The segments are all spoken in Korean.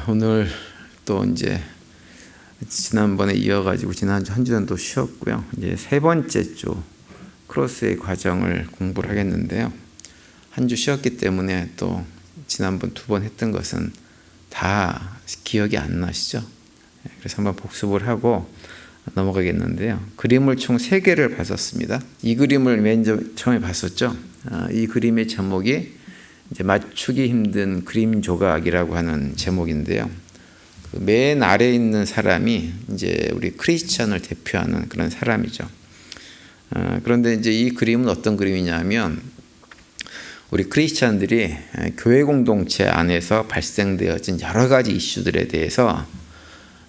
오늘 또 이제 지난번에 이어가지고 지난주 한 주는 또 쉬었고요. 이제 세 번째 주 크로스의 과정을 공부를 하겠는데요. 한 주 쉬었기 때문에 또 지난번 두 번 했던 것은 다 기억이 안 나시죠? 그래서 한번 복습을 하고 넘어가겠는데요. 그림을 총 3개를 봤었습니다. 이 그림을 맨 처음에 봤었죠. 이 그림의 제목이 이제 맞추기 힘든 그림 조각이라고 하는 제목인데요. 그 맨 아래에 있는 사람이 이제 우리 크리스천을 대표하는 그런 사람이죠. 그런데 이제 이 그림은 어떤 그림이냐면 우리 크리스천들이 교회 공동체 안에서 발생되어진 여러 가지 이슈들에 대해서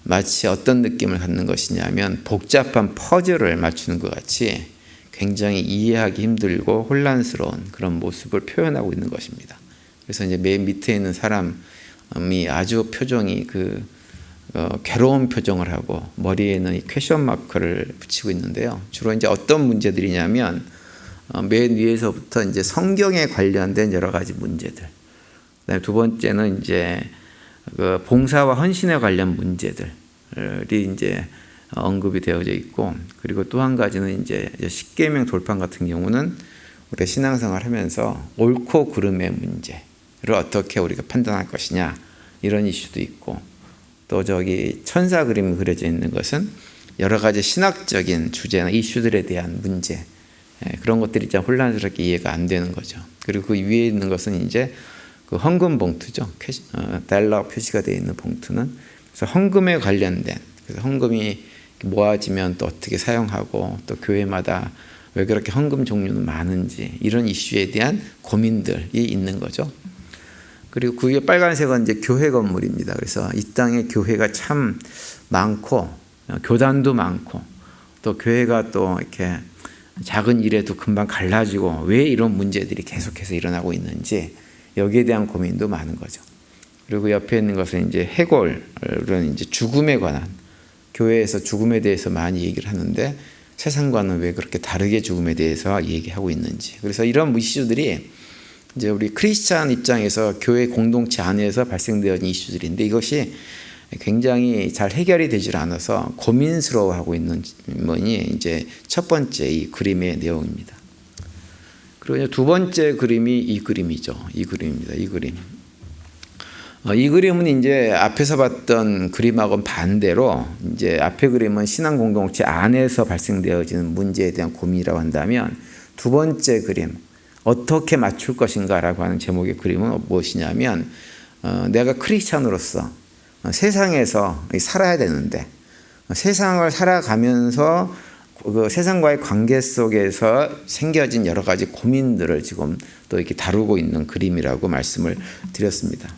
마치 어떤 느낌을 갖는 것이냐면 복잡한 퍼즐을 맞추는 것 같이 굉장히 이해하기 힘들고 혼란스러운 그런 모습을 표현하고 있는 것입니다. 그래서 이제 맨 밑에 있는 사람이 아주 표정이 괴로운 표정을 하고 머리에는 이 퀘션 마크를 붙이고 있는데요. 주로 이제 어떤 문제들이냐면 맨 위에서부터 이제 성경에 관련된 여러 가지 문제들. 그다음에 두 번째는 이제 봉사와 헌신에 관련 문제들이 이제 언급이 되어져 있고, 그리고 또 한 가지는 이제 십계명 돌판 같은 경우는 우리가 신앙생활 하면서 옳고 그름의 문제를 어떻게 우리가 판단할 것이냐 이런 이슈도 있고, 또 저기 천사 그림이 그려져 있는 것은 여러 가지 신학적인 주제나 이슈들에 대한 문제, 그런 것들이 좀 혼란스럽게 이해가 안 되는 거죠. 그리고 그 위에 있는 것은 이제 그 헌금 봉투죠. 달러 표시가 되어 있는 봉투는 그래서 헌금에 관련된, 그래서 헌금이 모아지면 또 어떻게 사용하고 또 교회마다 왜 그렇게 헌금 종류는 많은지 이런 이슈에 대한 고민들이 있는 거죠. 그리고 그 위에 빨간색은 이제 교회 건물입니다. 그래서 이 땅에 교회가 참 많고 교단도 많고 또 교회가 또 이렇게 작은 일에도 금방 갈라지고 왜 이런 문제들이 계속해서 일어나고 있는지 여기에 대한 고민도 많은 거죠. 그리고 옆에 있는 것은 이제 해골은 이제 죽음에 관한, 교회에서 죽음에 대해서 많이 얘기를 하는데 세상과는 왜 그렇게 다르게 죽음에 대해서 얘기하고 있는지. 그래서 이런 이슈들이 이제 우리 크리스찬 입장에서 교회 공동체 안에서 발생되어진 이슈들인데 이것이 굉장히 잘 해결이 되질 않아서 고민스러워하고 있는 면이 이제 첫 번째 이 그림의 내용입니다. 그리고 두 번째 그림이 이 그림이죠. 이 그림입니다. 이 그림. 이 그림은 이제 앞에서 봤던 그림하고는 반대로 이제 앞에 그림은 신앙 공동체 안에서 발생되어지는 문제에 대한 고민이라고 한다면 두 번째 그림 어떻게 맞출 것인가라고 하는 제목의 그림은 무엇이냐면 내가 크리스찬으로서 세상에서 살아야 되는데 세상을 살아가면서 그 세상과의 관계 속에서 생겨진 여러 가지 고민들을 지금 또 이렇게 다루고 있는 그림이라고 말씀을 드렸습니다.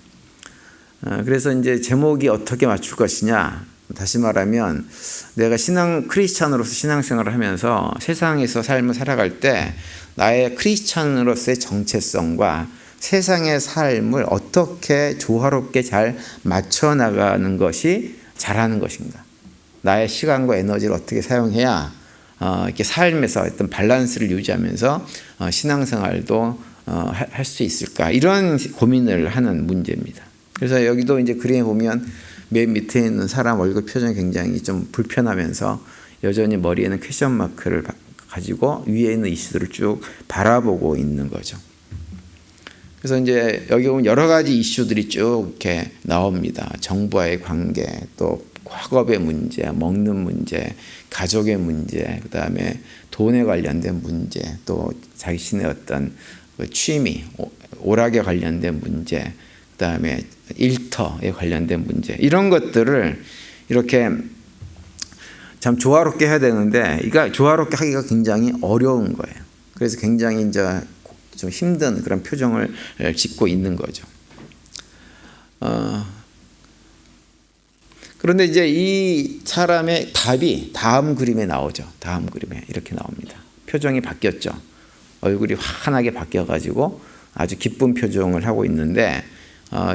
그래서 이제 제목이 어떻게 맞출 것이냐, 다시 말하면 내가 크리스찬으로서 신앙생활을 하면서 세상에서 삶을 살아갈 때 나의 크리스찬으로서의 정체성과 세상의 삶을 어떻게 조화롭게 잘 맞춰 나가는 것이 잘하는 것인가, 나의 시간과 에너지를 어떻게 사용해야 이렇게 삶에서 어떤 밸런스를 유지하면서 신앙생활도 할 수 있을까, 이런 고민을 하는 문제입니다. 그래서 여기도 이제 그림에 보면 맨 밑에 있는 사람 얼굴 표정이 굉장히 좀 불편하면서 여전히 머리에는 퀘션 마크를 가지고 위에 있는 이슈들을 쭉 바라보고 있는 거죠. 그래서 이제 여기 보면 여러 가지 이슈들이 쭉 이렇게 나옵니다. 정부와의 관계, 또 학업의 문제, 먹는 문제, 가족의 문제, 그다음에 돈에 관련된 문제, 또 자신의 어떤 취미, 오락에 관련된 문제, 그다음에 일터에 관련된 문제, 이런 것들을 이렇게 참 조화롭게 해야 되는데 이거 조화롭게 하기가 굉장히 어려운 거예요. 그래서 굉장히 이제 좀 힘든 그런 표정을 짓고 있는 거죠. 그런데 이제 이 사람의 답이 다음 그림에 나오죠. 다음 그림에 이렇게 나옵니다. 표정이 바뀌었죠. 얼굴이 환하게 바뀌어가지고 아주 기쁜 표정을 하고 있는데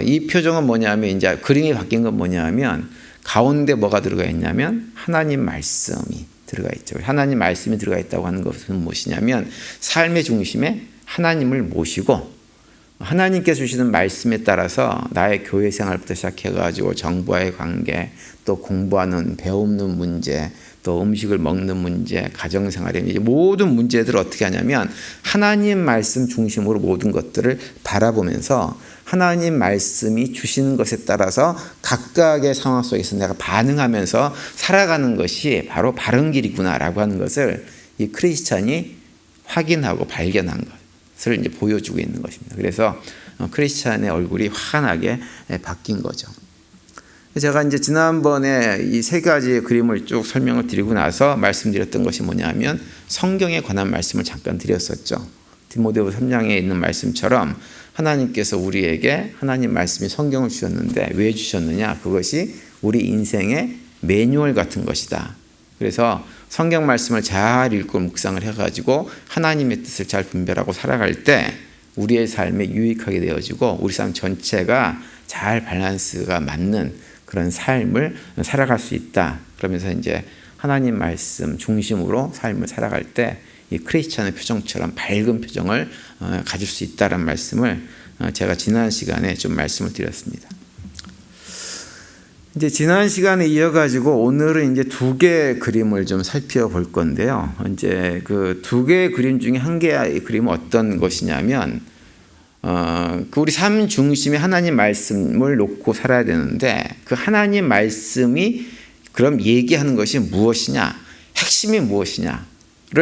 이 표정은 뭐냐면 이제 그림이 바뀐 건 뭐냐면 가운데 뭐가 들어가 있냐면 하나님 말씀이 들어가 있죠. 하나님 말씀이 들어가 있다고 하는 것은 무엇이냐면 삶의 중심에 하나님을 모시고 하나님께서 주시는 말씀에 따라서 나의 교회 생활부터 시작해가지고 정부와의 관계, 또 공부하는 배우는 문제, 또 음식을 먹는 문제, 가정생활의 문제, 모든 문제들을 어떻게 하냐면 하나님 말씀 중심으로 모든 것들을 바라보면서 하나님 말씀이 주시는 것에 따라서 각각의 상황 속에서 내가 반응하면서 살아가는 것이 바로 바른 길이구나라고 하는 것을 이 크리스찬이 확인하고 발견한 것을 이제 보여주고 있는 것입니다. 그래서 크리스찬의 얼굴이 환하게 바뀐 거죠. 제가 이제 지난번에 이 세 가지의 그림을 쭉 설명을 드리고 나서 말씀드렸던 것이 뭐냐면 성경에 관한 말씀을 잠깐 드렸었죠. 디모데후서 3장에 있는 말씀처럼 하나님께서 우리에게 하나님 말씀이 성경을 주셨는데 왜 주셨느냐? 그것이 우리 인생의 매뉴얼 같은 것이다. 그래서 성경 말씀을 잘 읽고 묵상을 해가지고 하나님의 뜻을 잘 분별하고 살아갈 때 우리의 삶에 유익하게 되어지고 우리 삶 전체가 잘 밸런스가 맞는 그런 삶을 살아갈 수 있다. 그러면서 이제 하나님 말씀 중심으로 삶을 살아갈 때 이 크리스찬의 표정처럼 밝은 표정을 가질 수 있다는 말씀을 제가 지난 시간에 좀 말씀을 드렸습니다. 이제 지난 시간에 이어가지고 오늘은 이제 두 개의 그림을 좀 살펴볼 건데요. 이제 그 두 개의 그림 중에 한 개의 그림은 어떤 것이냐면 그 우리 삶 중심에 하나님 말씀을 놓고 살아야 되는데 그 하나님 말씀이 그럼 얘기하는 것이 무엇이냐, 핵심이 무엇이냐를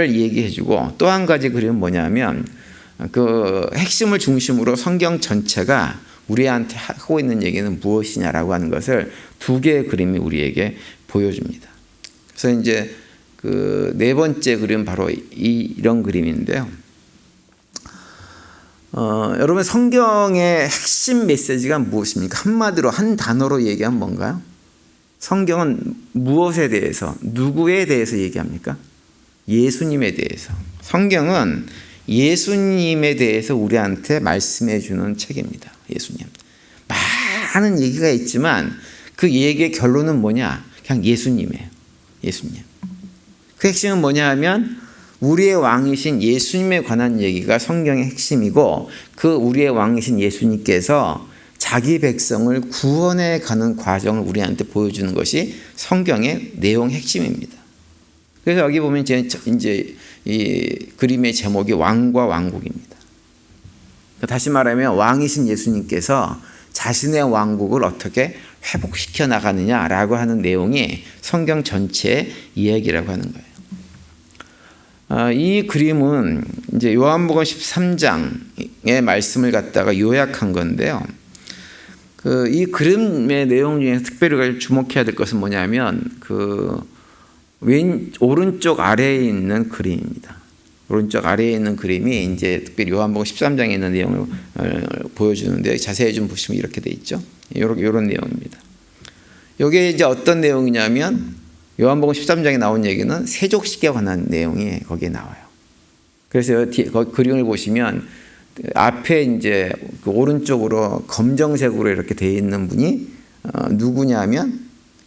얘기해주고 또 한 가지 그림은 뭐냐면 그 핵심을 중심으로 성경 전체가 우리한테 하고 있는 얘기는 무엇이냐라고 하는 것을 두 개의 그림이 우리에게 보여줍니다. 그래서 이제 그 네 번째 그림은 바로 이런 그림인데요. 여러분 성경의 핵심 메시지가 무엇입니까? 한마디로 한 단어로 얘기하면 뭔가요? 성경은 무엇에 대해서, 누구에 대해서 얘기합니까? 예수님에 대해서. 성경은 예수님에 대해서 우리한테 말씀해 주는 책입니다. 예수님. 많은 얘기가 있지만 그 얘기의 결론은 뭐냐? 그냥 예수님이에요. 예수님. 그 핵심은 뭐냐 하면 우리의 왕이신 예수님에 관한 얘기가 성경의 핵심이고 그 우리의 왕이신 예수님께서 자기 백성을 구원해 가는 과정을 우리한테 보여주는 것이 성경의 내용 핵심입니다. 그래서 여기 보면 이제 이 그림의 제목이 왕과 왕국입니다. 다시 말하면 왕이신 예수님께서 자신의 왕국을 어떻게 회복시켜 나가느냐라고 하는 내용이 성경 전체의 이야기라고 하는 거예요. 이 그림은 이제 요한복음 13장의 말씀을 갖다가 요약한 건데요. 이 그림의 내용 중에 특별히 주목해야 될 것은 뭐냐면 오른쪽 아래에 있는 그림입니다. 오른쪽 아래에 있는 그림이 이제 특별히 요한복음 13장에 있는 내용을 보여주는데 자세히 좀 보시면 이렇게 돼 있죠. 이런 내용입니다. 이게 이제 어떤 내용이냐면 요한복음 13장에 나온 얘기는 세족식에 관한 내용이 거기에 나와요. 그래서 그림을 보시면 앞에 이제 그 오른쪽으로 검정색으로 이렇게 되어 있는 분이 누구냐면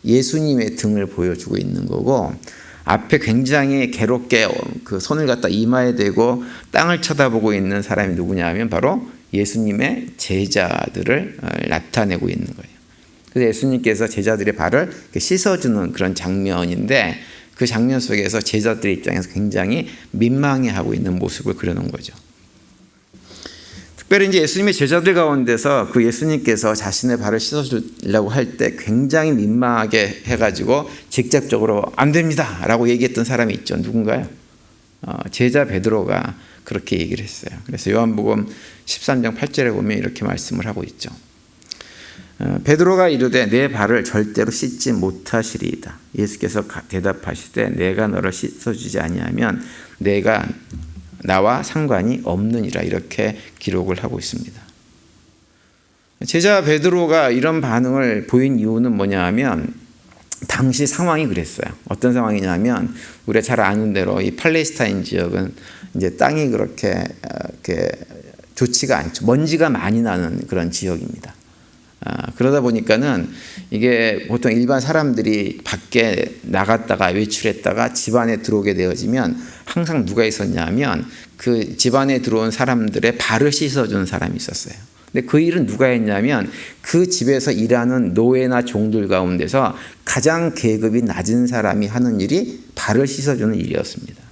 예수님의 등을 보여주고 있는 거고 앞에 굉장히 괴롭게 그 손을 갖다 이마에 대고 땅을 쳐다보고 있는 사람이 누구냐면 바로 예수님의 제자들을 나타내고 있는 거예요. 그래서 예수님께서 제자들의 발을 씻어주는 그런 장면인데 그 장면 속에서 제자들의 입장에서 굉장히 민망해하고 있는 모습을 그려놓은 거죠. 특별히 이제 예수님의 제자들 가운데서 그 예수님께서 자신의 발을 씻어주려고 할 때 굉장히 민망하게 해가지고 직접적으로 안 됩니다 라고 얘기했던 사람이 있죠. 누군가요? 제자 베드로가 그렇게 얘기를 했어요. 그래서 요한복음 13장 8절에 보면 이렇게 말씀을 하고 있죠. 베드로가 이르되 내 발을 절대로 씻지 못하시리이다. 예수께서 대답하시되 내가 너를 씻어주지 아니하면 내가 나와 상관이 없느니라 이렇게 기록을 하고 있습니다. 제자 베드로가 이런 반응을 보인 이유는 뭐냐 하면 당시 상황이 그랬어요. 어떤 상황이냐면 우리가 잘 아는 대로 이 팔레스타인 지역은 이제 땅이 그렇게 좋지가 않죠. 먼지가 많이 나는 그런 지역입니다. 그러다 보니까는 이게 보통 일반 사람들이 밖에 나갔다가 외출했다가 집안에 들어오게 되어지면 항상 누가 있었냐면 그 집안에 들어온 사람들의 발을 씻어주는 사람이 있었어요. 근데 그 일은 누가 했냐면 그 집에서 일하는 노예나 종들 가운데서 가장 계급이 낮은 사람이 하는 일이 발을 씻어주는 일이었습니다.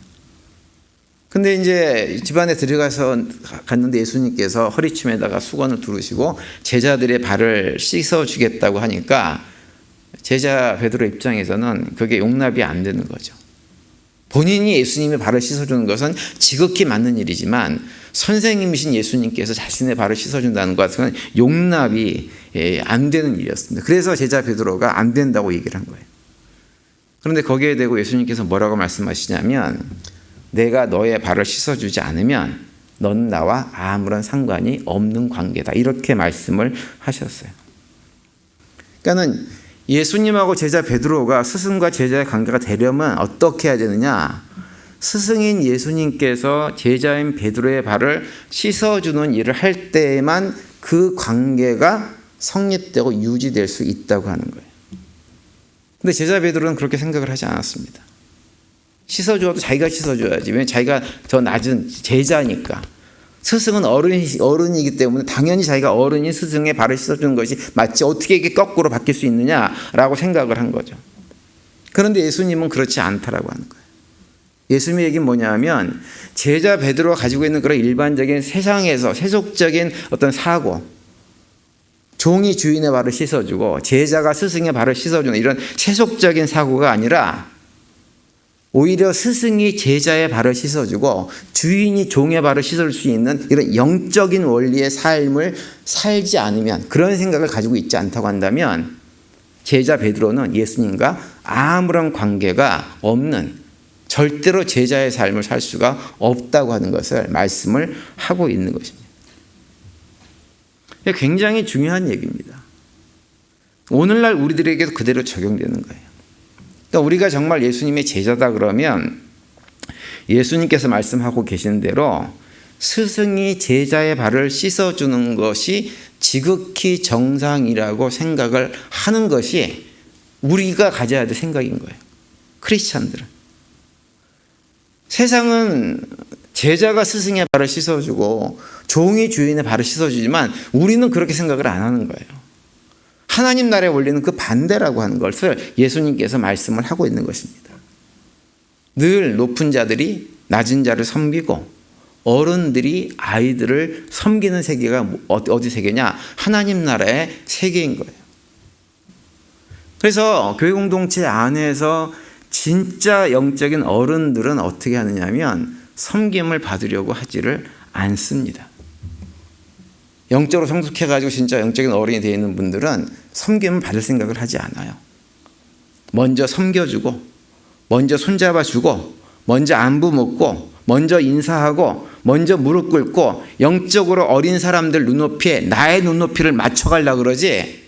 근데 이제 집안에 들어가서 갔는데 예수님께서 허리춤에다가 수건을 두르시고 제자들의 발을 씻어주겠다고 하니까 제자 베드로 입장에서는 그게 용납이 안 되는 거죠. 본인이 예수님의 발을 씻어주는 것은 지극히 맞는 일이지만 선생님이신 예수님께서 자신의 발을 씻어준다는 것은 용납이 안 되는 일이었습니다. 그래서 제자 베드로가 안 된다고 얘기를 한 거예요. 그런데 거기에 대고 예수님께서 뭐라고 말씀하시냐면 내가 너의 발을 씻어주지 않으면 넌 나와 아무런 상관이 없는 관계다. 이렇게 말씀을 하셨어요. 그러니까는 예수님하고 제자 베드로가 스승과 제자의 관계가 되려면 어떻게 해야 되느냐? 스승인 예수님께서 제자인 베드로의 발을 씻어주는 일을 할 때에만 그 관계가 성립되고 유지될 수 있다고 하는 거예요. 근데 제자 베드로는 그렇게 생각을 하지 않았습니다. 씻어줘도 자기가 씻어줘야지. 왜냐하면 자기가 더 낮은 제자니까. 스승은 어른이기 때문에 당연히 자기가 어른인 스승의 발을 씻어주는 것이 맞지. 어떻게 이게 거꾸로 바뀔 수 있느냐라고 생각을 한 거죠. 그런데 예수님은 그렇지 않다라고 하는 거예요. 예수님의 얘기는 뭐냐면 제자 베드로가 가지고 있는 그런 일반적인 세상에서 세속적인 어떤 사고, 종이 주인의 발을 씻어주고 제자가 스승의 발을 씻어주는 이런 세속적인 사고가 아니라 오히려 스승이 제자의 발을 씻어주고 주인이 종의 발을 씻을 수 있는 이런 영적인 원리의 삶을 살지 않으면, 그런 생각을 가지고 있지 않다고 한다면 제자 베드로는 예수님과 아무런 관계가 없는, 절대로 제자의 삶을 살 수가 없다고 하는 것을 말씀을 하고 있는 것입니다. 굉장히 중요한 얘기입니다. 오늘날 우리들에게도 그대로 적용되는 거예요. 그러니까 우리가 정말 예수님의 제자다 그러면 예수님께서 말씀하고 계신 대로 스승이 제자의 발을 씻어주는 것이 지극히 정상이라고 생각을 하는 것이 우리가 가져야 될 생각인 거예요. 크리스찬들은. 세상은 제자가 스승의 발을 씻어주고 종이 주인의 발을 씻어주지만 우리는 그렇게 생각을 안 하는 거예요. 하나님 나라의 원리는 그 반대라고 하는 것을 예수님께서 말씀을 하고 있는 것입니다. 늘 높은 자들이 낮은 자를 섬기고 어른들이 아이들을 섬기는 세계가 어디 세계냐? 하나님 나라의 세계인 거예요. 그래서 교회 공동체 안에서 진짜 영적인 어른들은 어떻게 하느냐면 섬김을 받으려고 하지를 않습니다. 영적으로 성숙해가지고 진짜 영적인 어른이 되어 있는 분들은 섬김을 받을 생각을 하지 않아요. 먼저 섬겨주고, 먼저 손잡아주고, 먼저 안부 묻고, 먼저 인사하고, 먼저 무릎 꿇고, 영적으로 어린 사람들 눈높이에 나의 눈높이를 맞춰가려고 그러지,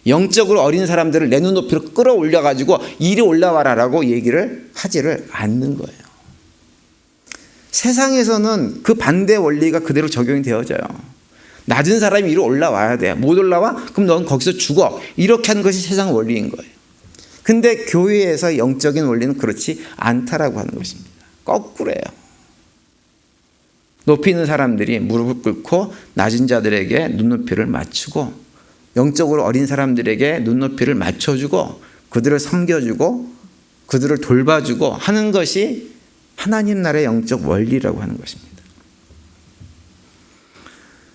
영적으로 어린 사람들을 내 눈높이로 끌어올려가지고 이리 올라와라라고 얘기를 하지를 않는 거예요. 세상에서는 그 반대 원리가 그대로 적용이 되어져요. 낮은 사람이 위로 올라와야 돼. 못 올라와? 그럼 넌 거기서 죽어. 이렇게 하는 것이 세상 원리인 거예요. 근데 교회에서 영적인 원리는 그렇지 않다라고 하는 것입니다. 거꾸로예요. 높이 있는 사람들이 무릎을 꿇고 낮은 자들에게 눈높이를 맞추고 영적으로 어린 사람들에게 눈높이를 맞춰주고 그들을 섬겨주고 그들을 돌봐주고 하는 것이 하나님 나라의 영적 원리라고 하는 것입니다.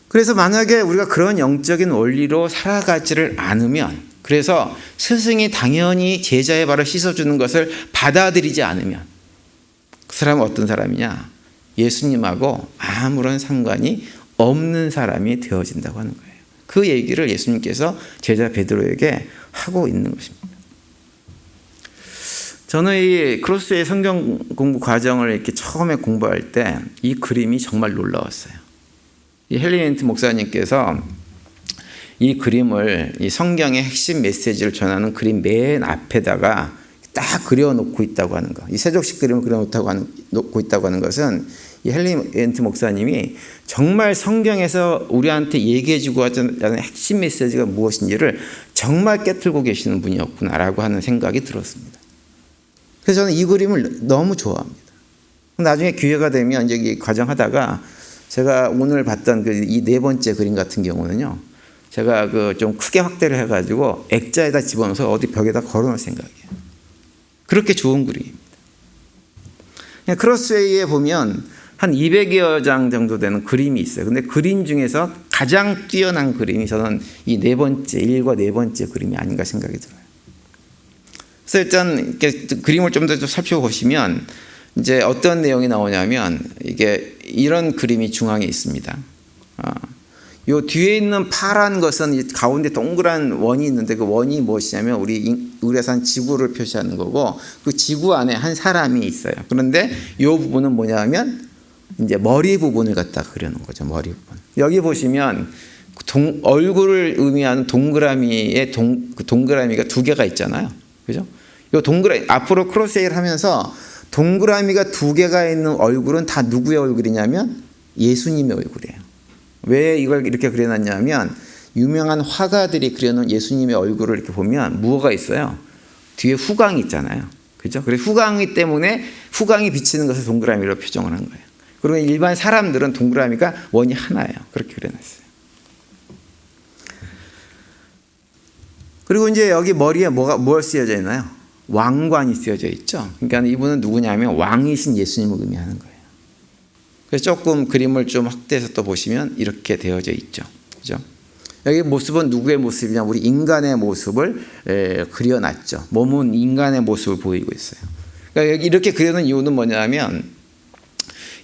그래서 만약에 우리가 그런 영적인 원리로 살아가지를 않으면, 그래서 스승이 당연히 제자의 발을 씻어주는 것을 받아들이지 않으면 그 사람은 어떤 사람이냐? 예수님하고 아무런 상관이 없는 사람이 되어진다고 하는 거예요. 그 얘기를 예수님께서 제자 베드로에게 하고 있는 것입니다. 저는 이 크로스의 성경 공부 과정을 이렇게 처음에 공부할 때 이 그림이 정말 놀라웠어요. 이 헨리 목사님께서 이 그림을 이 성경의 핵심 메시지를 전하는 그림 맨 앞에다가 딱 그려놓고 있다고 하는 거, 이 세족식 그림을 그려놓고 있다고 하는 것은 이 헨리 웬트 목사님이 정말 성경에서 우리한테 얘기해주고 하는 핵심 메시지가 무엇인지를 정말 깨뜨리고 계시는 분이었구나라고 하는 생각이 들었습니다. 그래서 저는 이 그림을 너무 좋아합니다. 나중에 기회가 되면 이제 이 과정하다가 제가 오늘 봤던 이 네 번째 그림 같은 경우는요, 제가 좀 크게 확대를 해가지고 액자에다 집어넣어서 어디 벽에다 걸어놓을 생각이에요. 그렇게 좋은 그림입니다. 크로스웨이에 보면 한 200여 장 정도 되는 그림이 있어요. 근데 그림 중에서 가장 뛰어난 그림이 저는 이 네 번째, 1과 네 번째 그림이 아닌가 생각이 들어요. 그래서 일단 이렇게 그림을 좀 더 살펴보시면 이제 어떤 내용이 나오냐면 이게 이런 그림이 중앙에 있습니다. 요 뒤에 있는 파란 것은 가운데 동그란 원이 있는데 그 원이 무엇이냐면 우리가 산 지구를 표시하는 거고 그 지구 안에 한 사람이 있어요. 그런데 요 부분은 뭐냐면 이제 머리 부분을 갖다 그려놓은 거죠. 머리 부분. 여기 보시면 얼굴을 의미하는 동그라미의 동그라미가 두 개가 있잖아요. 그죠? 요 동그라미 앞으로 크로스웨이를 하면서 동그라미가 두 개가 있는 얼굴은 다 누구의 얼굴이냐면 예수님의 얼굴이에요. 왜 이걸 이렇게 그려놨냐면 유명한 화가들이 그려놓은 예수님의 얼굴을 이렇게 보면 무엇가 있어요? 뒤에 후광이 있잖아요. 그죠? 그래서 후광이 때문에 후광이 비치는 것을 동그라미로 표정을 한 거예요. 그리고 일반 사람들은 동그라미가 원이 하나예요. 그렇게 그려놨어요. 그리고 이제 여기 머리에 뭘 쓰여져 있나요? 왕관이 쓰여져 있죠. 그러니까 이분은 누구냐면 왕이신 예수님을 의미하는 거예요. 그래서 조금 그림을 좀 확대해서 또 보시면 이렇게 되어져 있죠. 그죠? 여기 모습은 누구의 모습이냐? 우리 인간의 모습을 그려놨죠. 몸은 인간의 모습을 보이고 있어요. 그러니까 이렇게 그려놓은 이유는 뭐냐면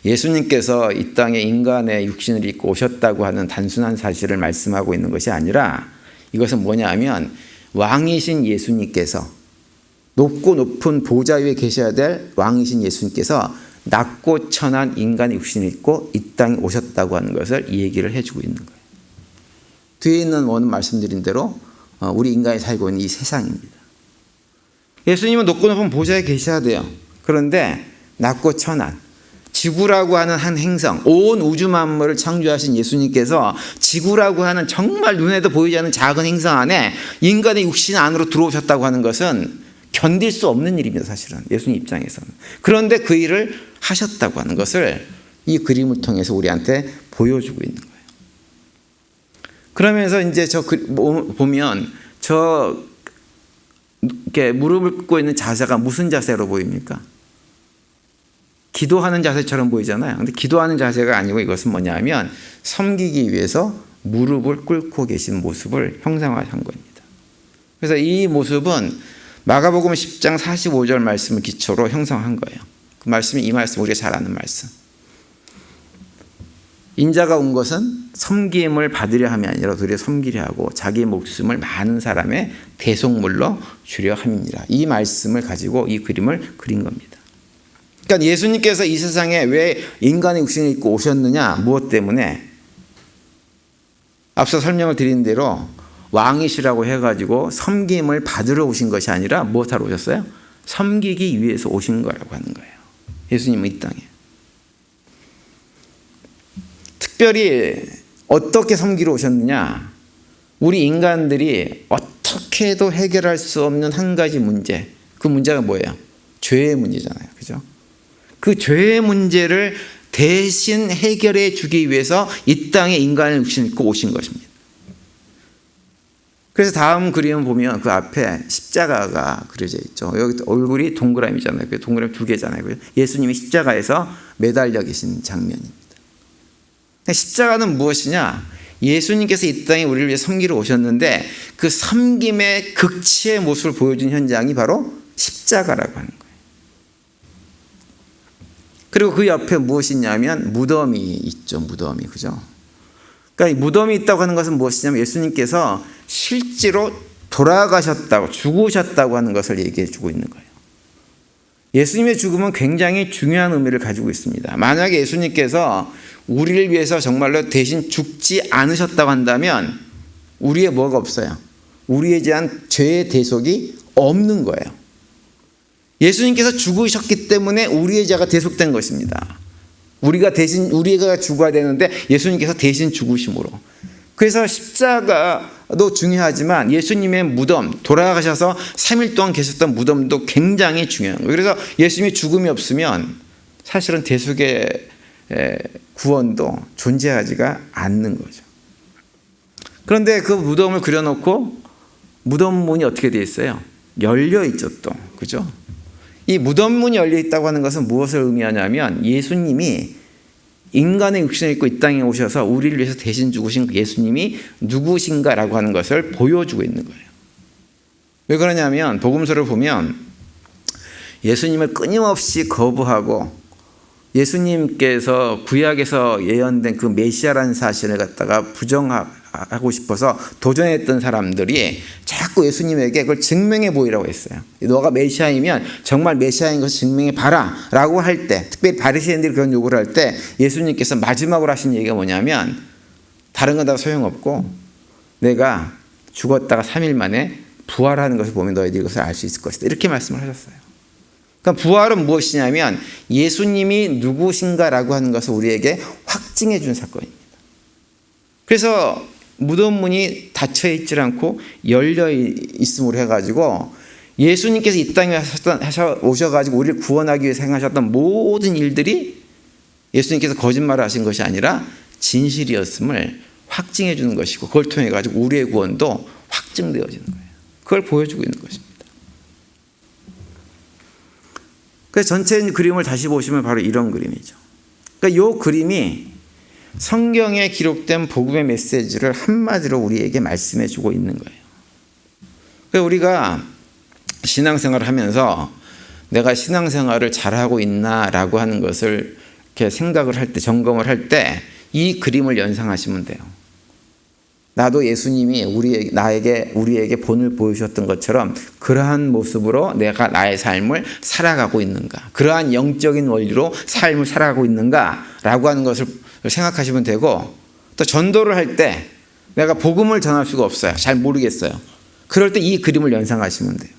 예수님께서 이 땅에 인간의 육신을 입고 오셨다고 하는 단순한 사실을 말씀하고 있는 것이 아니라 이것은 뭐냐면 왕이신 예수님께서 높고 높은 보좌 위에 계셔야 될 왕이신 예수님께서 낮고 천한 인간의 육신을 입고 이 땅에 오셨다고 하는 것을 얘기를 해주고 있는 거예요. 뒤에 있는 원은 말씀드린 대로 우리 인간이 살고 있는 이 세상입니다. 예수님은 높고 높은 보좌에 계셔야 돼요. 그런데 낮고 천한 지구라고 하는 한 행성, 온 우주 만물을 창조하신 예수님께서 지구라고 하는 정말 눈에도 보이지 않는 작은 행성 안에 인간의 육신 안으로 들어오셨다고 하는 것은 견딜 수 없는 일입니다. 사실은 예수님 입장에서는. 그런데 그 일을 하셨다고 하는 것을 이 그림을 통해서 우리한테 보여주고 있는 거예요. 그러면서 이제 보면 이렇게 무릎을 꿇고 있는 자세가 무슨 자세로 보입니까? 기도하는 자세처럼 보이잖아요. 근데 기도하는 자세가 아니고 이것은 뭐냐면 섬기기 위해서 무릎을 꿇고 계신 모습을 형상화한 겁니다. 그래서 이 모습은 마가복음 10장 45절 말씀을 기초로 형성한 거예요. 그 말씀이 이 말씀 우리가 잘 아는 말씀. 인자가 온 것은 섬김을 받으려 함이 아니라 도리어 섬기려 하고 자기 목숨을 많은 사람의 대속물로 주려 함이니라. 이 말씀을 가지고 이 그림을 그린 겁니다. 그러니까 예수님께서 이 세상에 왜 인간의 육신을 입고 오셨느냐? 무엇 때문에? 앞서 설명을 드린 대로 왕이시라고 해가지고 섬김을 받으러 오신 것이 아니라 무엇하러 오셨어요? 섬기기 위해서 오신 거라고 하는 거예요. 예수님은 이 땅에. 특별히 어떻게 섬기러 오셨느냐? 우리 인간들이 어떻게 해도 해결할 수 없는 한 가지 문제. 그 문제가 뭐예요? 죄의 문제잖아요. 그죠? 그 죄의 문제를 대신 해결해 주기 위해서 이 땅에 인간의 육신을 입고 오신 것입니다. 그래서 다음 그림을 보면 그 앞에 십자가가 그려져 있죠. 여기 얼굴이 동그라미잖아요. 동그라미 두 개잖아요. 예수님이 십자가에서 매달려 계신 장면입니다. 십자가는 무엇이냐? 예수님께서 이 땅에 우리를 위해 섬기러 오셨는데 그 섬김의 극치의 모습을 보여준 현장이 바로 십자가라고 하는 거예요. 그리고 그 옆에 무엇이 있냐면 무덤이 있죠. 무덤이. 그죠? 그러니까 무덤이 있다고 하는 것은 무엇이냐면 예수님께서 실제로 돌아가셨다고 죽으셨다고 하는 것을 얘기해 주고 있는 거예요. 예수님의 죽음은 굉장히 중요한 의미를 가지고 있습니다. 만약에 예수님께서 우리를 위해서 정말로 대신 죽지 않으셨다고 한다면 우리의 뭐가 없어요? 우리에 대한 죄의 대속이 없는 거예요. 예수님께서 죽으셨기 때문에 우리의 죄가 대속된 것입니다. 우리가 죽어야 되는데 예수님께서 대신 죽으심으로. 그래서 십자가도 중요하지만 예수님의 무덤, 돌아가셔서 3일 동안 계셨던 무덤도 굉장히 중요한 거예요. 그래서 예수님이 죽음이 없으면 사실은 대속의 구원도 존재하지가 않는 거죠. 그런데 그 무덤을 그려놓고 무덤 문이 어떻게 되어 있어요? 열려 있죠, 또. 그죠? 이 무덤 문이 열려 있다고 하는 것은 무엇을 의미하냐면 예수님이 인간의 육신을 입고 이 땅에 오셔서 우리를 위해서 대신 죽으신 그 예수님이 누구신가라고 하는 것을 보여주고 있는 거예요. 왜 그러냐면 복음서를 보면 예수님을 끊임없이 거부하고 예수님께서 구약에서 예언된 그 메시아라는 사실을 갖다가 부정하고 싶어서 도전했던 사람들이 자꾸 예수님에게 그걸 증명해 보이라고 했어요. 너가 메시아이면 정말 메시아인 것을 증명해 봐라 라고 할 때, 특별히 바리새인들이 그런 요구를 할 때 예수님께서 마지막으로 하신 얘기가 뭐냐면 다른 건 다 소용없고 내가 죽었다가 3일 만에 부활하는 것을 보면 너희들이 이것을 알 수 있을 것이다, 이렇게 말씀을 하셨어요. 그러니까 부활은 무엇이냐면 예수님이 누구신가라고 하는 것을 우리에게 확증해 준 사건입니다. 그래서 무덤 문이 닫혀 있지 않고 열려 있음으로 해가지고 예수님께서 이 땅에 오셔가지고 우리를 구원하기 위해서 행하셨던 모든 일들이 예수님께서 거짓말을 하신 것이 아니라 진실이었음을 확증해 주는 것이고, 그걸 통해 가지고 우리의 구원도 확증되어지는 거예요. 그걸 보여주고 있는 것입니다. 그래서 전체 그림을 다시 보시면 바로 이런 그림이죠. 그러니까 이 그림이 성경에 기록된 복음의 메시지를 한마디로 우리에게 말씀해 주고 있는 거예요. 그러니까 우리가 신앙생활을 하면서 내가 신앙생활을 잘하고 있나라고 하는 것을 이렇게 생각을 할 때, 점검을 할 때 이 그림을 연상하시면 돼요. 나도 예수님이 우리에게 본을 보여주셨던 것처럼 그러한 모습으로 내가 나의 삶을 살아가고 있는가, 그러한 영적인 원리로 삶을 살아가고 있는가라고 하는 것을 생각하시면 되고, 또 전도를 할 때 내가 복음을 전할 수가 없어요. 잘 모르겠어요. 그럴 때 이 그림을 연상하시면 돼요.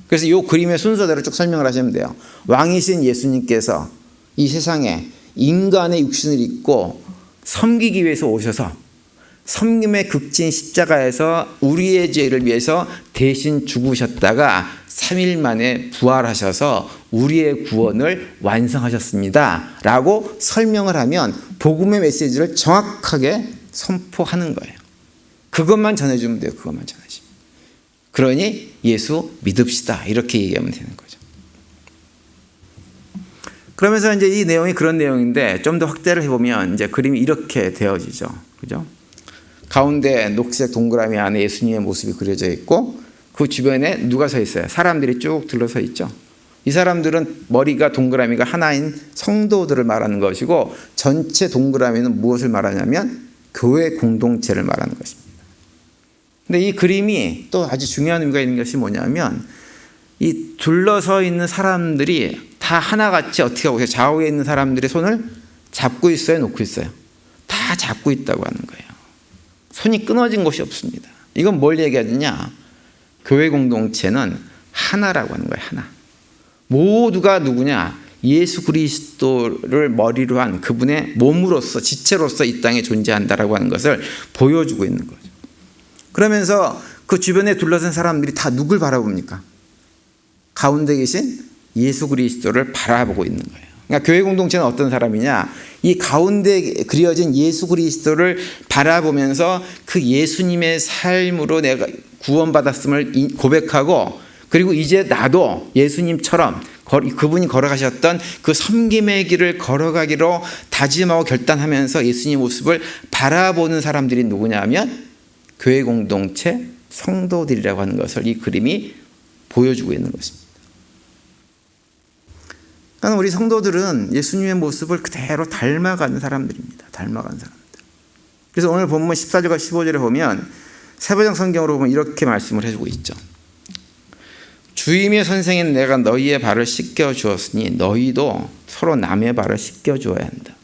그래서 이 그림의 순서대로 쭉 설명을 하시면 돼요. 왕이신 예수님께서 이 세상에 인간의 육신을 입고 섬기기 위해서 오셔서 섬김의 극진 십자가에서 우리의 죄를 위해서 대신 죽으셨다가 3일 만에 부활하셔서 우리의 구원을 완성하셨습니다 라고 설명을 하면 복음의 메시지를 정확하게 선포하는 거예요. 그것만 전해주면 돼요. 그것만 전해주면. 그러니 예수 믿읍시다, 이렇게 얘기하면 되는 거죠. 그러면서 이제 이 내용이 그런 내용인데 좀 더 확대를 해보면 이제 그림이 이렇게 되어지죠. 그죠? 가운데 녹색 동그라미 안에 예수님의 모습이 그려져 있고 그 주변에 누가 서 있어요? 사람들이 쭉 둘러서 있죠. 이 사람들은 머리가 동그라미가 하나인 성도들을 말하는 것이고, 전체 동그라미는 무엇을 말하냐면 교회 공동체를 말하는 것입니다. 근데 이 그림이 또 아주 중요한 의미가 있는 것이 뭐냐면 이 둘러서 있는 사람들이 다 하나같이 어떻게 하고 있어요? 좌우에 있는 사람들의 손을 잡고 있어요? 놓고 있어요? 다 잡고 있다고 하는 거예요. 손이 끊어진 곳이 없습니다. 이건 뭘 얘기하느냐? 교회 공동체는 하나라고 하는 거예요. 하나. 모두가 누구냐? 예수 그리스도를 머리로 한 그분의 몸으로서, 지체로서 이 땅에 존재한다라고 하는 것을 보여주고 있는 거죠. 그러면서 그 주변에 둘러선 사람들이 다 누굴 바라봅니까? 가운데 계신 예수 그리스도를 바라보고 있는 거예요. 그러니까 교회 공동체는 어떤 사람이냐? 이 가운데 그려진 예수 그리스도를 바라보면서 그 예수님의 삶으로 내가 구원받았음을 고백하고, 그리고 이제 나도 예수님처럼 그분이 걸어가셨던 그 섬김의 길을 걸어가기로 다짐하고 결단하면서 예수님 모습을 바라보는 사람들이 누구냐면 교회 공동체 성도들이라고 하는 것을 이 그림이 보여주고 있는 것입니다. 그러니까 우리 성도들은 예수님의 모습을 그대로 닮아가는 사람들입니다. 닮아가는 사람들. 그래서 오늘 본문 14절과 15절에 보면 세번역 성경으로 보면 이렇게 말씀을 해주고 있죠. 주임의 선생인 내가 너희의 발을 씻겨 주었으니 너희도 서로 남의 발을 씻겨 주어야 한다.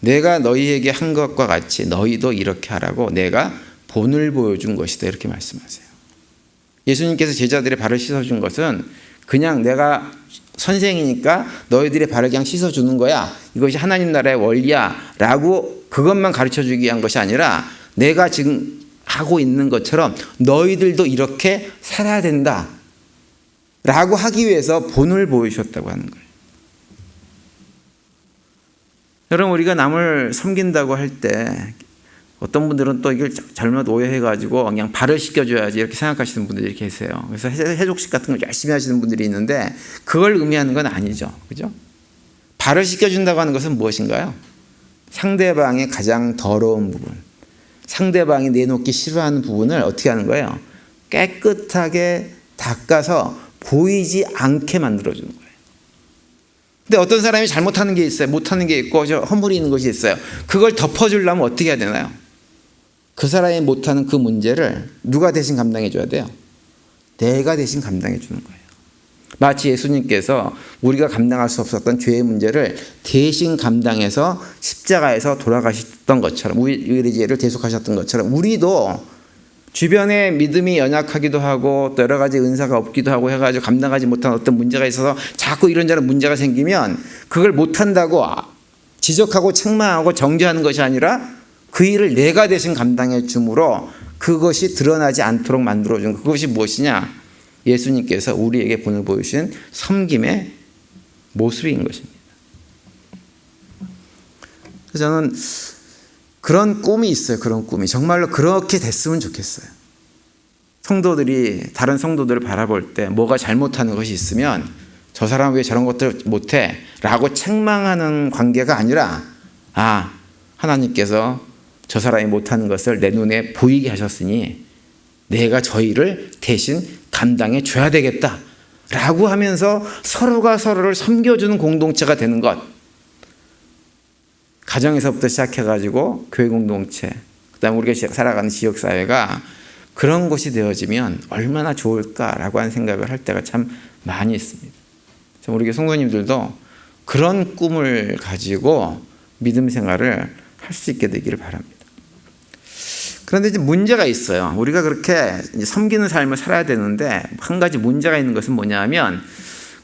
내가 너희에게 한 것과 같이 너희도 이렇게 하라고 내가 본을 보여준 것이다, 이렇게 말씀하세요. 예수님께서 제자들의 발을 씻어준 것은 그냥 내가 선생이니까 너희들의 발을 그냥 씻어주는 거야. 이것이 하나님 나라의 원리야. 라고 그것만 가르쳐주기 위한 것이 아니라 내가 지금 하고 있는 것처럼 너희들도 이렇게 살아야 된다. 라고 하기 위해서 본을 보여주셨다고 하는 거예요. 여러분, 우리가 남을 섬긴다고 할 때 어떤 분들은 또 이걸 잘못 오해해가지고 그냥 발을 씻겨줘야지 이렇게 생각하시는 분들이 계세요. 그래서 해족식 같은 걸 열심히 하시는 분들이 있는데 그걸 의미하는 건 아니죠. 그죠? 발을 씻겨준다고 하는 것은 무엇인가요? 상대방의 가장 더러운 부분, 상대방이 내놓기 싫어하는 부분을 어떻게 하는 거예요? 깨끗하게 닦아서 보이지 않게 만들어주는 거예요. 근데 어떤 사람이 잘못하는 게 있어요. 못하는 게 있고 허물이 있는 것이 있어요. 그걸 덮어주려면 어떻게 해야 되나요? 그 사람이 못하는 그 문제를 누가 대신 감당해 줘야 돼요? 내가 대신 감당해 주는 거예요. 마치 예수님께서 우리가 감당할 수 없었던 죄의 문제를 대신 감당해서 십자가에서 돌아가셨던 것처럼, 우리의 죄를 대속하셨던 것처럼 우리도 주변에 믿음이 연약하기도 하고 또 여러 가지 은사가 없기도 하고 해가지고 감당하지 못한 어떤 문제가 있어서 자꾸 이런저런 문제가 생기면 그걸 못한다고 지적하고 책망하고 정죄하는 것이 아니라 그 일을 내가 대신 감당해 줌으로 그것이 드러나지 않도록 만들어준 것. 그것이 무엇이냐? 예수님께서 우리에게 본을 보여주신 섬김의 모습인 것입니다. 그래서 저는 그런 꿈이 있어요. 그런 꿈이. 정말로 그렇게 됐으면 좋겠어요. 성도들이 다른 성도들을 바라볼 때 뭐가 잘못하는 것이 있으면 저 사람 왜 저런 것들 못해? 라고 책망하는 관계가 아니라 하나님께서 저 사람이 못하는 것을 내 눈에 보이게 하셨으니 내가 저 일을 대신 감당해 줘야 되겠다 라고 하면서 서로가 서로를 섬겨주는 공동체가 되는 것. 가정에서부터 시작해가지고 교회 공동체, 그 다음에 우리가 살아가는 지역사회가 그런 곳이 되어지면 얼마나 좋을까라고 하는 생각을 할 때가 참 많이 있습니다. 우리 성도님들도 그런 꿈을 가지고 믿음 생활을 할 수 있게 되기를 바랍니다. 그런데 이제 문제가 있어요. 우리가 그렇게 섬기는 삶을 살아야 되는데 한 가지 문제가 있는 것은 뭐냐면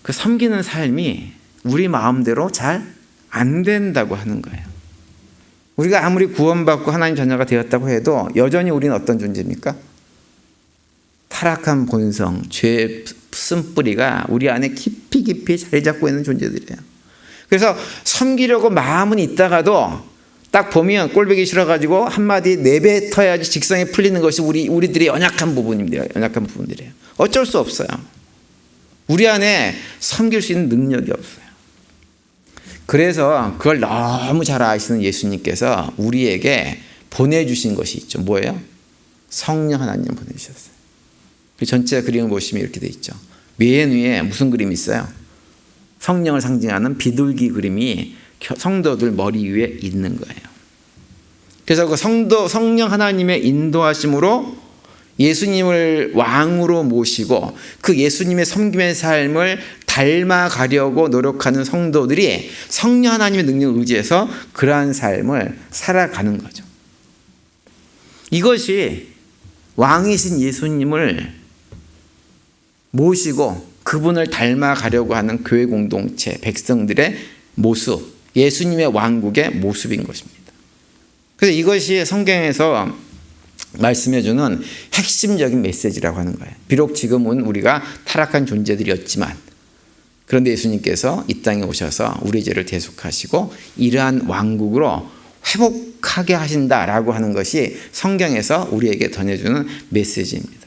그 섬기는 삶이 우리 마음대로 잘 안 된다고 하는 거예요. 우리가 아무리 구원받고 하나님 자녀가 되었다고 해도 여전히 우리는 어떤 존재입니까? 타락한 본성, 죄의 쓴뿌리가 우리 안에 깊이 자리 잡고 있는 존재들이에요. 그래서 섬기려고 마음은 있다가도 딱 보면 꼴보기 싫어가지고 한마디 내뱉어야지 직성이 풀리는 것이 우리들의 연약한 부분입니다. 연약한 부분들이에요. 어쩔 수 없어요. 우리 안에 섬길 수 있는 능력이 없어요. 그래서 그걸 너무 잘 아시는 예수님께서 우리에게 보내주신 것이 있죠. 뭐예요? 성령 하나님 보내주셨어요. 그 전체 그림을 보시면 이렇게 돼 있죠. 맨 위에 무슨 그림이 있어요? 성령을 상징하는 비둘기 그림이 성도들 머리 위에 있는 거예요. 그래서 그 성령 하나님의 인도하심으로 예수님을 왕으로 모시고 그 예수님의 섬김의 삶을 닮아가려고 노력하는 성도들이 성령 하나님의 능력을 의지해서 그러한 삶을 살아가는 거죠. 이것이 왕이신 예수님을 모시고 그분을 닮아가려고 하는 교회 공동체, 백성들의 모습, 예수님의 왕국의 모습인 것입니다. 그래서 이것이 성경에서 말씀해주는 핵심적인 메시지라고 하는 거예요. 비록 지금은 우리가 타락한 존재들이었지만 그런데 예수님께서 이 땅에 오셔서 우리 죄를 대속하시고 이러한 왕국으로 회복하게 하신다라고 하는 것이 성경에서 우리에게 전해주는 메시지입니다.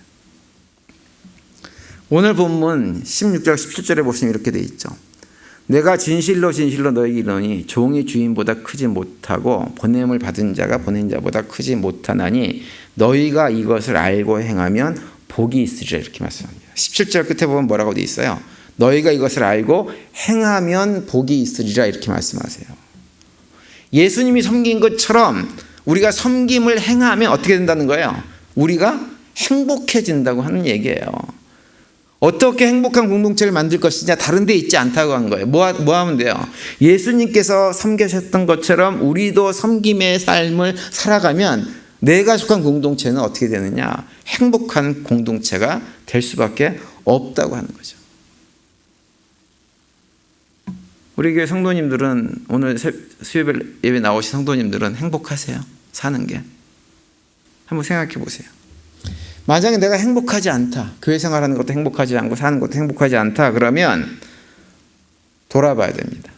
오늘 본문 16절 17절에 보시면 이렇게 돼 있죠. 내가 진실로 너에게 이르노니 종이 주인보다 크지 못하고 보냄을 받은 자가 보낸 자보다 크지 못하나니 너희가 이것을 알고 행하면 복이 있으리라 이렇게 말씀합니다. 17절 끝에 보면 뭐라고 돼 있어요? 너희가 이것을 알고 행하면 복이 있으리라 이렇게 말씀하세요. 예수님이 섬긴 것처럼 우리가 섬김을 행하면 어떻게 된다는 거예요? 우리가 행복해진다고 하는 얘기예요. 어떻게 행복한 공동체를 만들 것이냐 다른 데 있지 않다고 한 거예요. 뭐 하면 돼요? 예수님께서 섬기셨던 것처럼 우리도 섬김의 삶을 살아가면 내가 속한 공동체는 어떻게 되느냐? 행복한 공동체가 될 수밖에 없다고 하는 거죠. 우리 교회 성도님들은 오늘 수요일 예배 나오신 성도님들은 행복하세요? 사는 게? 한번 생각해 보세요. 만약에 내가 행복하지 않다, 교회 생활하는 것도 행복하지 않고 사는 것도 행복하지 않다 그러면 돌아봐야 됩니다.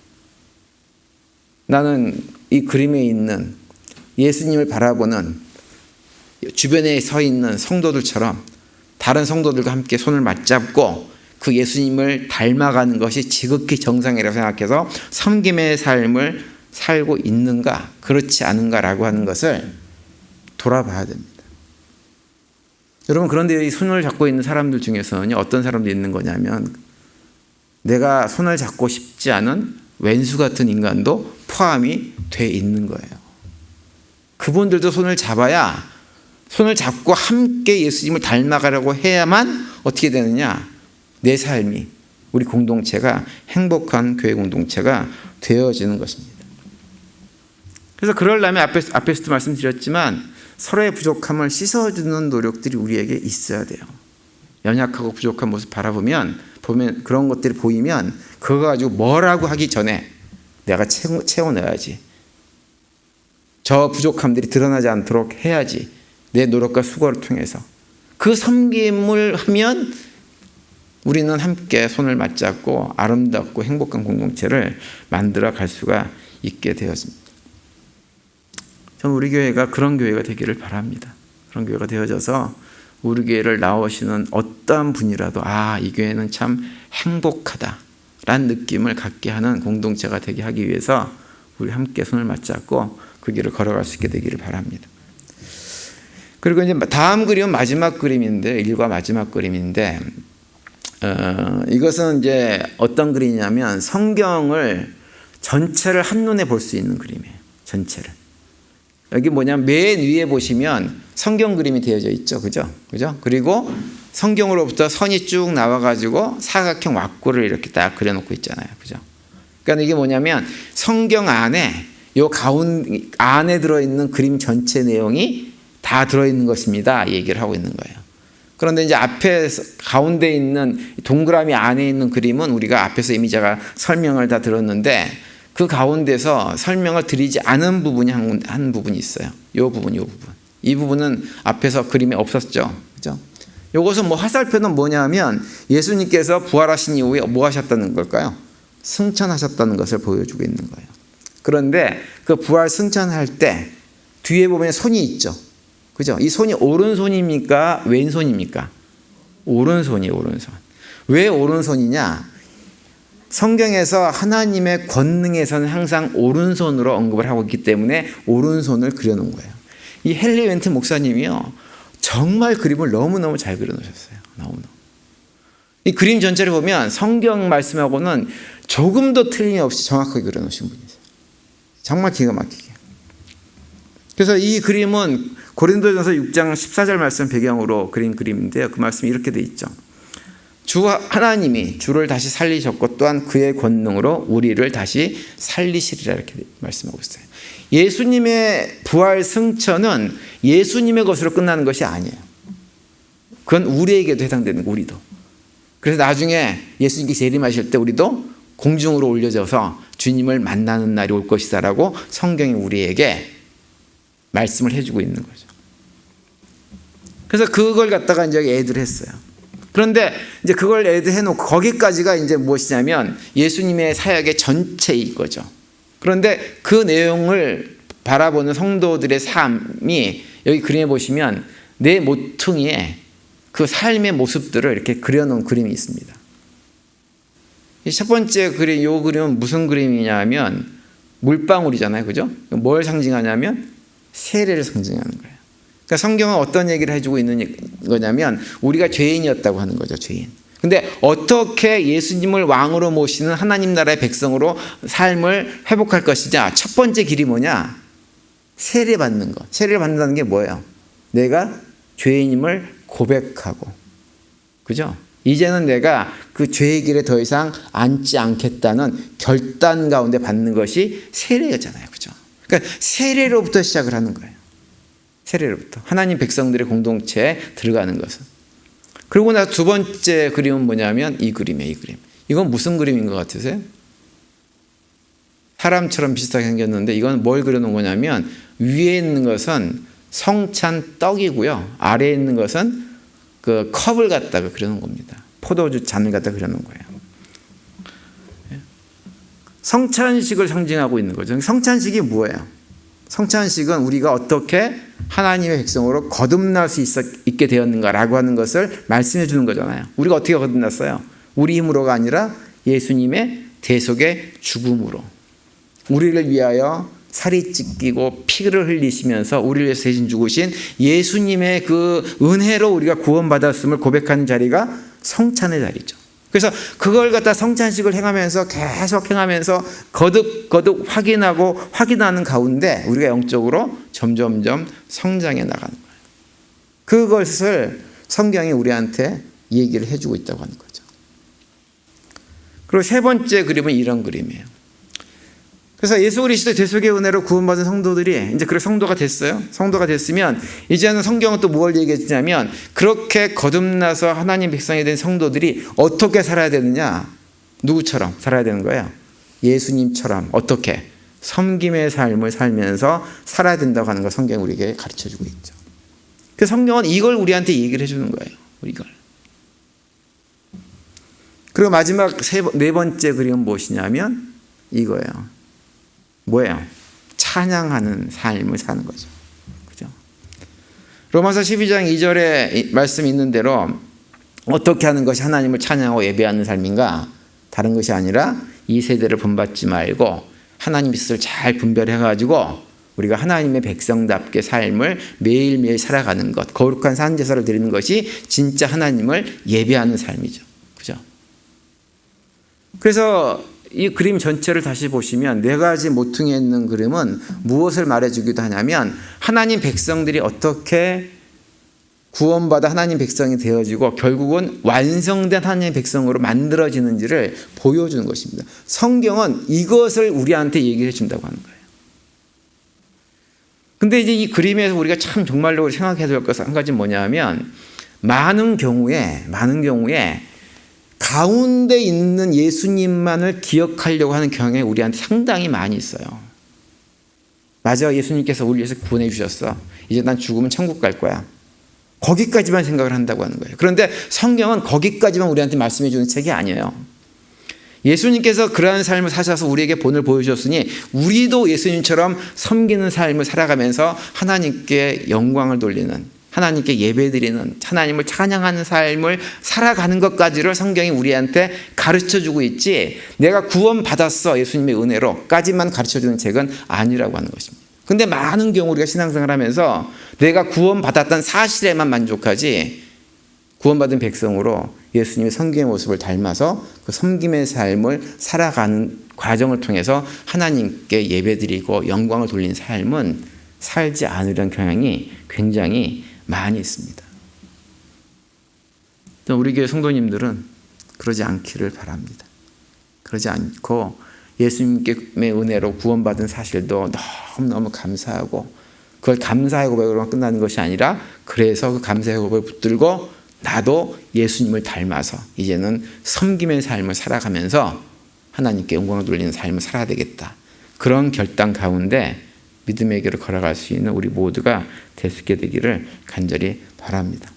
나는 이 그림에 있는 예수님을 바라보는 주변에 서 있는 성도들처럼 다른 성도들과 함께 손을 맞잡고 그 예수님을 닮아가는 것이 지극히 정상이라고 생각해서 섬김의 삶을 살고 있는가 그렇지 않은가라고 하는 것을 돌아봐야 됩니다. 여러분, 그런데 이 손을 잡고 있는 사람들 중에서는 어떤 사람도 있는 거냐면 내가 손을 잡고 싶지 않은 왼수 같은 인간도 포함이 돼 있는 거예요. 그분들도 손을 잡아야 손을 잡고 함께 예수님을 닮아가려고 해야만 어떻게 되느냐? 내 삶이, 우리 공동체가 행복한 교회 공동체가 되어지는 것입니다. 그래서 그러려면 앞에서도 말씀드렸지만 서로의 부족함을 씻어주는 노력들이 우리에게 있어야 돼요. 연약하고 부족한 모습 바라보면 그런 것들이 보이면 그거 가지고 뭐라고 하기 전에 내가 채워넣어야지. 저 부족함들이 드러나지 않도록 해야지. 내 노력과 수고를 통해서 그 섬김을 하면 우리는 함께 손을 맞잡고 아름답고 행복한 공동체를 만들어 갈 수가 있게 되었습니다. 저는 우리 교회가 그런 교회가 되기를 바랍니다. 그런 교회가 되어져서 우리 교회를 나오시는 어떤 분이라도 이 교회는 참 행복하다라는 느낌을 갖게 하는 공동체가 되게 하기 위해서 우리 함께 손을 맞잡고 그 길을 걸어갈 수 있게 되기를 바랍니다. 그리고 이제 다음 그림은 마지막 그림인데, 일과 마지막 그림인데, 이것은 이제 어떤 그림이냐면 성경을 전체를 한눈에 볼 수 있는 그림이에요. 전체를. 여기 뭐냐면 맨 위에 보시면 성경 그림이 되어져 있죠. 그죠? 그리고 성경으로부터 선이 쭉 나와가지고 사각형 왁구를 이렇게 딱 그려놓고 있잖아요. 그죠? 그러니까 이게 뭐냐면 성경 안에 요 안에 들어있는 그림 전체 내용이 다 들어있는 것입니다. 이 얘기를 하고 있는 거예요. 그런데 이제 앞에 가운데 있는 동그라미 안에 있는 그림은 우리가 앞에서 이미 제가 설명을 다 들었는데 그 가운데서 설명을 드리지 않은 부분이 한 부분이 있어요. 이 부분은 앞에서 그림에 없었죠. 그죠? 요것은 화살표는 뭐냐면 예수님께서 부활하신 이후에 뭐 하셨다는 걸까요? 승천하셨다는 것을 보여주고 있는 거예요. 그런데 그 부활 승천할 때 뒤에 보면 손이 있죠. 그죠? 이 손이 오른손입니까? 왼손입니까? 오른손이에요, 오른손. 왜 오른손이냐? 성경에서 하나님의 권능에서는 항상 오른손으로 언급을 하고 있기 때문에 오른손을 그려놓은 거예요. 이 헨리 웬트 목사님이요, 정말 그림을 너무너무 잘 그려놓으셨어요. 너무너무. 이 그림 전체를 보면 성경 말씀하고는 조금도 틀림없이 정확하게 그려놓으신 분이세요. 정말 기가 막히게. 그래서 이 그림은 고린도전서 6장 14절 말씀 배경으로 그린 그림인데요. 그 말씀이 이렇게 돼 있죠. 주 하나님이 주를 다시 살리셨고 또한 그의 권능으로 우리를 다시 살리시리라 이렇게 말씀하고 있어요. 예수님의 부활 승천은 예수님의 것으로 끝나는 것이 아니에요. 그건 우리에게도 해당되는 거, 우리도. 그래서 나중에 예수님께서 재림하실 때 우리도 공중으로 올려져서 주님을 만나는 날이 올 것이다라고 성경이 우리에게 말씀을 해주고 있는 거죠. 그래서 그걸 갖다가 이제 애드를 했어요. 그런데 이제 그걸 애드 해놓고 거기까지가 이제 무엇이냐면 예수님의 사역의 전체인 거죠. 그런데 그 내용을 바라보는 성도들의 삶이 여기 그림에 보시면 내 모퉁이에 그 삶의 모습들을 이렇게 그려놓은 그림이 있습니다. 이 첫 번째 그림, 이 그림은 무슨 그림이냐면 물방울이잖아요. 그죠? 뭘 상징하냐면 세례를 상징하는 거예요. 그러니까 성경은 어떤 얘기를 해주고 있는 거냐면 우리가 죄인이었다고 하는 거죠. 죄인. 근데 어떻게 예수님을 왕으로 모시는 하나님 나라의 백성으로 삶을 회복할 것이냐. 첫 번째 길이 뭐냐? 세례 받는 것. 세례를 받는다는 게 뭐예요? 내가 죄인임을 고백하고, 그죠? 이제는 내가 그 죄의 길에 더 이상 앉지 않겠다는 결단 가운데 받는 것이 세례였잖아요. 그죠? 그러니까 세례로부터 시작을 하는 거예요. 세례로부터. 하나님 백성들의 공동체에 들어가는 것은. 그리고 나서 두 번째 그림은 뭐냐면 이 그림이에요. 이 그림. 이건 무슨 그림인 것 같으세요? 사람처럼 비슷하게 생겼는데 이건 뭘 그려놓은 거냐면 위에 있는 것은 성찬 떡이고요. 아래에 있는 것은 그 컵을 갖다가 그려놓은 겁니다. 포도주 잔을 갖다가 그려놓은 거예요. 성찬식을 상징하고 있는 거죠. 성찬식이 뭐예요? 성찬식은 우리가 어떻게 하나님의 백성으로 거듭날 수 있게 되었는가라고 하는 것을 말씀해 주는 거잖아요. 우리가 어떻게 거듭났어요? 우리 힘으로가 아니라 예수님의 대속의 죽음으로. 우리를 위하여 살이 찢기고 피를 흘리시면서 우리를 위해서 대신 죽으신 예수님의 그 은혜로 우리가 구원받았음을 고백하는 자리가 성찬의 자리죠. 그래서 그걸 갖다 성찬식을 행하면서 계속 행하면서 거듭 확인하는 가운데 우리가 영적으로 점점점 성장해 나가는 거예요. 그것을 성경이 우리한테 얘기를 해주고 있다고 하는 거죠. 그리고 세 번째 그림은 이런 그림이에요. 그래서 예수 그리스도의 대속의 은혜로 구원받은 성도들이 이제 그렇게 성도가 됐어요. 성도가 됐으면 이제는 성경은 또 뭘 얘기했냐면 그렇게 거듭나서 하나님 백성이 된 성도들이 어떻게 살아야 되느냐? 누구처럼 살아야 되는 거예요? 예수님처럼 어떻게? 섬김의 삶을 살면서 살아야 된다고 하는 걸 성경이 우리에게 가르쳐주고 있죠. 그래서 성경은 이걸 우리한테 얘기를 해주는 거예요. 이걸. 그리고 마지막 네 번째 그림은 무엇이냐면 이거예요. 뭐예요? 찬양하는 삶을 사는 거죠. 그죠? 로마서 12장 2절에 말씀이 있는 대로 어떻게 하는 것이 하나님을 찬양하고 예배하는 삶인가? 다른 것이 아니라 이 세대를 본받지 말고 하나님 뜻을 잘 분별해가지고 우리가 하나님의 백성답게 삶을 매일매일 살아가는 것, 거룩한 산제사를 드리는 것이 진짜 하나님을 예배하는 삶이죠. 그죠? 그래서 이 그림 전체를 다시 보시면 네 가지 모퉁이에 있는 그림은 무엇을 말해주기도 하냐면 하나님 백성들이 어떻게 구원받아 하나님 백성이 되어지고 결국은 완성된 하나님 백성으로 만들어지는지를 보여주는 것입니다. 성경은 이것을 우리한테 얘기해 준다고 하는 거예요. 근데 이제 이 그림에서 우리가 참 정말로 생각해야 될 것은 한 가지 뭐냐면 많은 경우에 가운데 있는 예수님만을 기억하려고 하는 경향이 우리한테 상당히 많이 있어요. 맞아, 예수님께서 우리 위해서 구원해 주셨어. 이제 난 죽으면 천국 갈 거야. 거기까지만 생각을 한다고 하는 거예요. 그런데 성경은 거기까지만 우리한테 말씀해 주는 책이 아니에요. 예수님께서 그러한 삶을 사셔서 우리에게 본을 보여주셨으니 우리도 예수님처럼 섬기는 삶을 살아가면서 하나님께 영광을 돌리는, 하나님께 예배드리는, 하나님을 찬양하는 삶을 살아가는 것까지를 성경이 우리한테 가르쳐주고 있지 내가 구원받았어 예수님의 은혜로까지만 가르쳐주는 책은 아니라고 하는 것입니다. 근데 많은 경우 우리가 신앙생활을 하면서 내가 구원받았다는 사실에만 만족하지 구원받은 백성으로 예수님의 섬김의 모습을 닮아서 그 섬김의 삶을 살아가는 과정을 통해서 하나님께 예배드리고 영광을 돌리는 삶은 살지 않으려는 경향이 굉장히 많이 있습니다. 우리 교회 성도님들은 그러지 않기를 바랍니다. 그러지 않고 예수님의 은혜로 구원받은 사실도 너무너무 감사하고 그걸 감사의 고백으로만 끝나는 것이 아니라 그래서 그 감사의 고백을 붙들고 나도 예수님을 닮아서 이제는 섬김의 삶을 살아가면서 하나님께 영광을 돌리는 삶을 살아야 되겠다. 그런 결단 가운데 믿음의 길을 걸어갈 수 있는 우리 모두가 될 수 있게 되기를 간절히 바랍니다.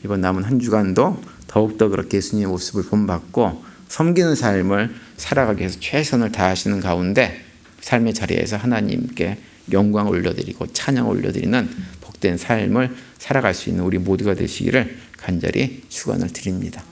이번 남은 한 주간도 더욱더 그렇게 예수님의 모습을 본받고 섬기는 삶을 살아가기 위해서 최선을 다하시는 가운데 삶의 자리에서 하나님께 영광을 올려드리고 찬양을 올려드리는 복된 삶을 살아갈 수 있는 우리 모두가 되시기를 간절히 축원을 드립니다.